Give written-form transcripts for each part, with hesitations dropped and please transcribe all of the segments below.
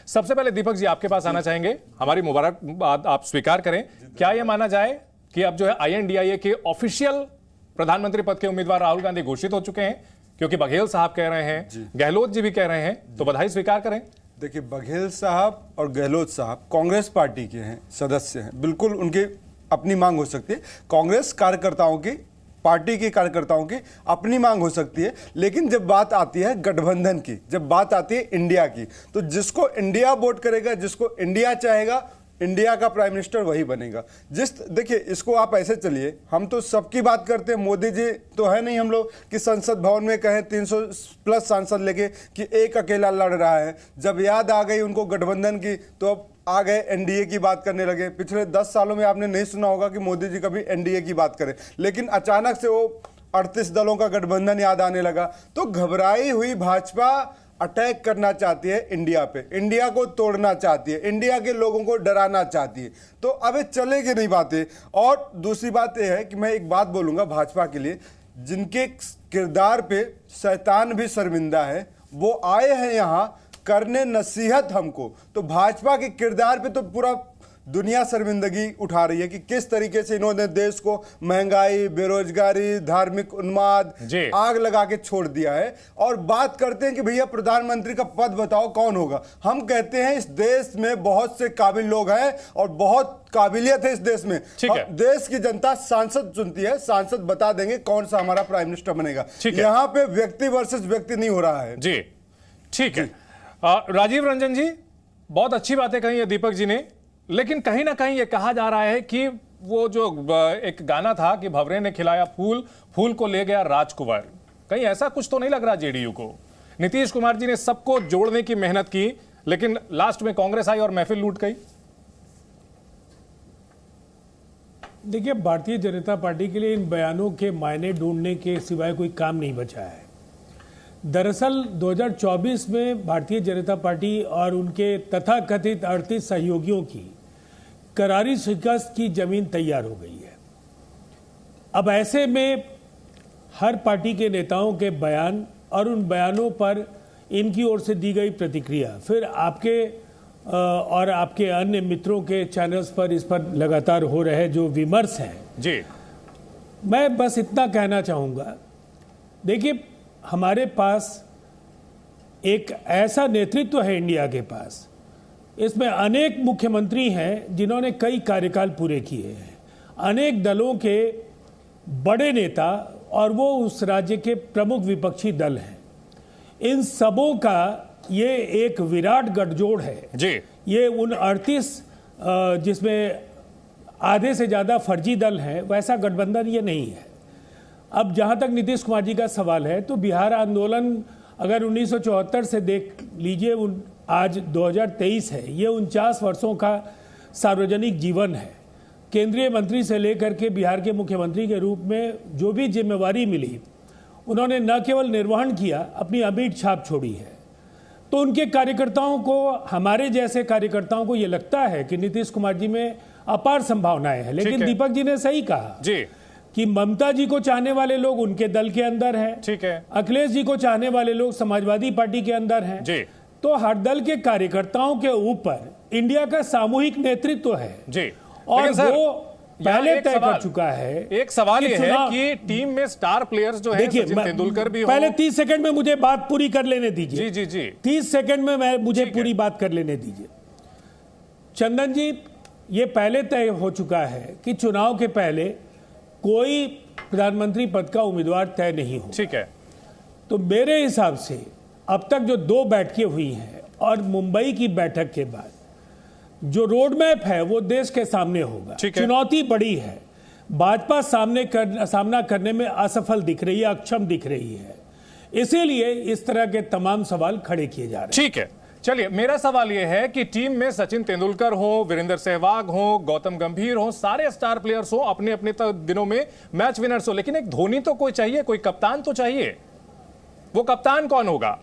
सबसे पहले दीपक जी आपके पास आना चाहेंगे, हमारी मुबारकबाद आप स्वीकार करें। क्या यह माना जाए कि अब जो है INDIA के ऑफिशियल प्रधानमंत्री पद के उम्मीदवार राहुल गांधी घोषित हो चुके हैं? क्योंकि बघेल साहब कह रहे हैं, गहलोत जी भी कह रहे हैं, तो बधाई स्वीकार करें। देखिए, बघेल साहब और गहलोत साहब कांग्रेस पार्टी के हैं, सदस्य हैं, बिल्कुल उनकी अपनी मांग हो सकती है। कांग्रेस कार्यकर्ताओं की, पार्टी के कार्यकर्ताओं की अपनी मांग हो सकती है, लेकिन जब बात आती है गठबंधन की, जब बात आती है इंडिया की, तो जिसको इंडिया वोट करेगा, जिसको इंडिया चाहेगा, इंडिया का प्राइम मिनिस्टर वही बनेगा। देखिए, इसको आप ऐसे चलिए, हम तो सबकी बात करते हैं, मोदी जी तो है नहीं हम लोग कि संसद भवन में कहें 300+ सांसद लेके कि एक अकेला लड़ रहा है। जब याद आ गई उनको गठबंधन की, तो अब आ गए NDA की बात करने लगे। पिछले 10 सालों में आपने नहीं सुना होगा कि मोदी जी कभी NDA की बात करें, लेकिन अचानक से वो 38 दलों का गठबंधन याद आने लगा। तो घबराई हुई भाजपा अटैक करना चाहती है इंडिया पे, इंडिया को तोड़ना चाहती है, इंडिया के लोगों को डराना चाहती है। तो अब चलेगी नहीं बातें। और दूसरी बात यह है कि मैं एक बात बोलूंगा भाजपा के लिए, जिनके किरदार पे शैतान भी शर्मिंदा है, वो आए हैं यहां करने नसीहत हमको। तो भाजपा के किरदार पे तो पूरा दुनिया शर्मिंदगी उठा रही है कि किस तरीके से इन्होंने देश को महंगाई, बेरोजगारी, धार्मिक उन्माद, आग लगा के छोड़ दिया है। और बात करते हैं कि भैया प्रधानमंत्री का पद बताओ कौन होगा। हम कहते हैं इस देश में बहुत से काबिल लोग हैं और बहुत काबिलियत है इस देश में। देश की जनता सांसद चुनती है, सांसद बता देंगे कौन सा हमारा प्राइम मिनिस्टर बनेगा। यहां पे व्यक्ति वर्सेस व्यक्ति नहीं हो रहा है। जी ठीक है। राजीव रंजन जी, बहुत अच्छी बातें कही है दीपक जी ने, लेकिन कहीं ना कहीं यह कहा जा रहा है कि वो जो एक गाना था कि भंवरे ने खिलाया फूल, फूल को ले गया राजकुंवर, कहीं ऐसा कुछ तो नहीं लग रहा जेडीयू को? नीतीश कुमार जी ने सबको जोड़ने की मेहनत की, लेकिन लास्ट में कांग्रेस आई और महफिल लूट गई। देखिए, भारतीय जनता पार्टी के लिए इन बयानों के मायने ढूंढने के सिवाय कोई काम नहीं बचा है। दरअसल 2024 में भारतीय जनता पार्टी और उनके तथाकथित 38 सहयोगियों की करारी शिकस्त की जमीन तैयार हो गई है। अब ऐसे में हर पार्टी के नेताओं के बयान और उन बयानों पर इनकी ओर से दी गई प्रतिक्रिया, फिर आपके और आपके अन्य मित्रों के चैनल्स पर इस पर लगातार हो रहे जो विमर्श हैं जी, मैं बस इतना कहना चाहूँगा। देखिए, हमारे पास एक ऐसा नेतृत्व है इंडिया के पास, इसमें अनेक मुख्यमंत्री हैं जिन्होंने कई कार्यकाल पूरे किए हैं, अनेक दलों के बड़े नेता, और वो उस राज्य के प्रमुख विपक्षी दल हैं। इन सबों का ये एक विराट गठजोड़ है जी। ये उन 38 जिसमें आधे से ज़्यादा फर्जी दल हैं, वैसा गठबंधन ये नहीं है। अब जहाँ तक नीतीश कुमार जी का सवाल है, तो बिहार आंदोलन अगर 1974 से देख लीजिए, आज 2023 है, ये 49 वर्षों का सार्वजनिक जीवन है। केंद्रीय मंत्री से लेकर के बिहार के मुख्यमंत्री के रूप में जो भी जिम्मेवारी मिली, उन्होंने न केवल निर्वहन किया, अपनी अमिट छाप छोड़ी है। तो उनके कार्यकर्ताओं को, हमारे जैसे कार्यकर्ताओं को ये लगता है कि नीतीश कुमार जी में अपार संभावनाएं हैं। लेकिन दीपक जी ने सही कहा जी कि ममता जी को चाहने वाले लोग उनके दल के अंदर हैं, ठीक है, अखिलेश जी को चाहने वाले लोग समाजवादी पार्टी के अंदर हैं जी। तो हर दल के कार्यकर्ताओं के ऊपर इंडिया का सामूहिक नेतृत्व है जी। और वो पहले तय कर चुका है। एक सवाल ये है कि टीम में स्टार प्लेयर्स जो है, सचिन तेंदुलकर भी हो। पहले 30 सेकंड में मुझे बात पूरी कर लेने दीजिए। जी जी जी, 30 सेकंड में मुझे पूरी बात कर लेने दीजिए। चंदन जी, ये पहले तय हो चुका है कि चुनाव के पहले कोई प्रधानमंत्री पद का उम्मीदवार तय नहीं हो। ठीक है। तो मेरे हिसाब से अब तक जो 2 बैठकें हुई हैं और मुंबई की बैठक के बाद जो रोड मैप है वो देश के सामने होगा। चुनौती बड़ी है, भाजपा सामना करने में असफल दिख रही है, अक्षम दिख रही है, इसीलिए इस तरह के तमाम सवाल खड़े किए जा रहे हैं। ठीक है, चलिए, मेरा सवाल यह है कि टीम में सचिन तेंदुलकर हो, वीरेंद्र सहवाग हो, गौतम गंभीर हो, सारे स्टार प्लेयर्स हो, अपने अपने दिनों में मैच विनर्स हो, लेकिन एक धोनी तो कोई चाहिए, कोई कप्तान तो चाहिए। वो कप्तान कौन होगा?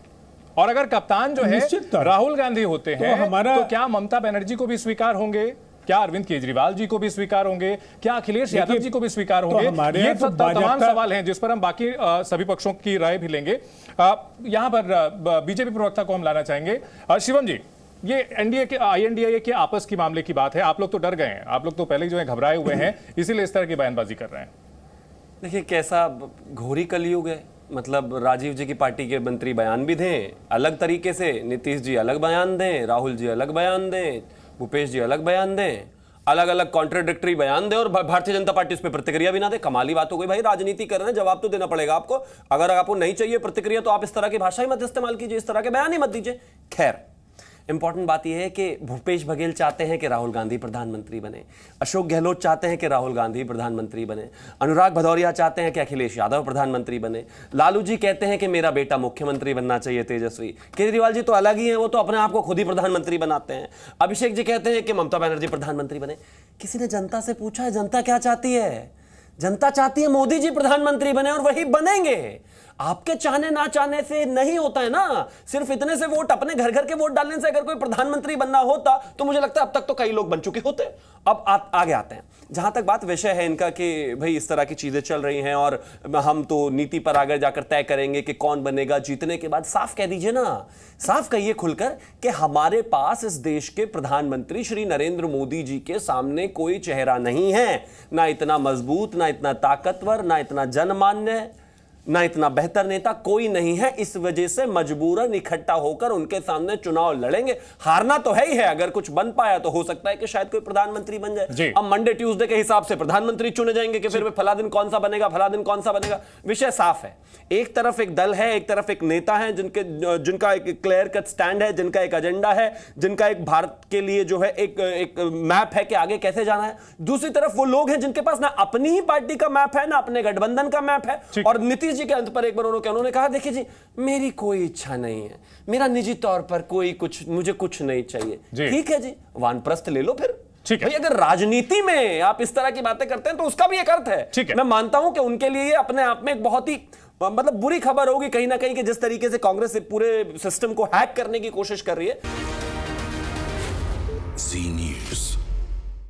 और अगर कप्तान जो है राहुल गांधी होते हैं तो क्या ममता बनर्जी को भी स्वीकार होंगे? क्या अरविंद केजरीवाल जी को भी स्वीकार होंगे? क्या अखिलेश यादव जी को भी स्वीकार होंगे? ये तमाम सवाल हैं जिस पर हम बाकी सभी पक्षों की राय भी लेंगे। यहां पर बीजेपी प्रवक्ता को हम लाना चाहेंगे। शिवम जी, ये एनडीए के INDIA के आपस की मामले की बात है, आप लोग तो डर गए हैं, आप लोग तो पहले जो है घबराए हुए हैं, इसीलिए इस तरह की बयानबाजी कर रहे हैं। देखिए कैसा घोरी कलयुग है, मतलब राजीव जी की पार्टी के मंत्री बयान भी दें अलग तरीके से, नीतीश जी अलग बयान दें, राहुल जी अलग बयान दें, भूपेश जी अलग बयान दें, अलग अलग कॉन्ट्राडिक्टरी बयान दें और भारतीय जनता पार्टी उस पर प्रतिक्रिया भी ना दे। कमाली बात हो गई भाई, राजनीति कर रहे हैं, जवाब तो देना पड़ेगा आपको। अगर आपको नहीं चाहिए प्रतिक्रिया तो आप इस तरह की भाषा ही मत इस्तेमाल कीजिए, इस तरह के बयान ही मत दीजिए। खैर, इंपॉर्टेंट बात यह है कि भूपेश बघेल चाहते हैं कि राहुल गांधी प्रधानमंत्री बने, अशोक गहलोत चाहते हैं कि राहुल गांधी प्रधानमंत्री बने, अनुराग भदौरिया चाहते हैं कि अखिलेश यादव प्रधानमंत्री बने, लालू जी कहते हैं कि मेरा बेटा मुख्यमंत्री बनना चाहिए तेजस्वी, केजरीवाल जी तो अलग ही हैं, वो तो अपने आप को खुद ही प्रधानमंत्री बनाते हैं, अभिषेक जी कहते हैं कि ममता बनर्जी प्रधानमंत्री बने। किसी ने जनता से पूछा है जनता क्या चाहती है? जनता चाहती है मोदी जी प्रधानमंत्री बने और वही बनेंगे। आपके चाहने ना चाहने से नहीं होता है ना, सिर्फ इतने से वोट, अपने घर घर के वोट डालने से अगर कोई प्रधानमंत्री बनना होता तो मुझे लगता है अब तक तो कई लोग बन चुके होते। अब आगे आते हैं, जहां तक बात विषय है इनका कि भाई इस तरह की चीजें चल रही हैं और हम तो नीति पर आगे जाकर तय करेंगे कि कौन बनेगा। जीतने के बाद साफ कह दीजिए ना, साफ कहिए खुलकर कि हमारे पास इस देश के प्रधानमंत्री श्री नरेंद्र मोदी जी के सामने कोई चेहरा नहीं है, ना इतना मजबूत, ना इतना ताकतवर, ना इतना जनमान्य, ना इतना बेहतर नेता कोई नहीं है। इस वजह से मजबूरन इकट्ठा होकर उनके सामने चुनाव लड़ेंगे। हारना तो है ही है, अगर कुछ बन पाया तो हो सकता है कि शायद कोई प्रधानमंत्री बन जाए। अब मंडे ट्यूसडे के हिसाब से प्रधानमंत्री चुने जाएंगे कि फिर फला दिन कौन सा बनेगा, फला दिन कौन सा बनेगा। विषय साफ है, एक तरफ एक दल है, एक तरफ एक नेता है जिनका एक क्लियर कट स्टैंड है, जिनका एक एजेंडा है, जिनका एक भारत के लिए जो है एक मैप है कि आगे कैसे जाना है। दूसरी तरफ वो लोग हैं जिनके पास ना अपनी ही पार्टी का मैप है, ना अपने गठबंधन का मैप है। और नीतीश जी के अंत पर एक बार उन्होंने कहा देखिए जी मेरी कोई इच्छा नहीं है, मेरा निजी तौर पर मुझे कुछ नहीं चाहिए। ठीक है जी, वानप्रस्थ ले लो फिर। ठीक है भाई, अगर राजनीति में आप इस तरह की बातें करते हैं तो उसका भी एक अर्थ है। ठीक है, मैं मानता हूं कि उनके लिए ये अपने आप में एक बहुत ही मतलब बुरी खबर होगी कहीं ना कहीं कि जिस तरीके से कांग्रेस पूरे सिस्टम को हैक करने की कोशिश कर रही है।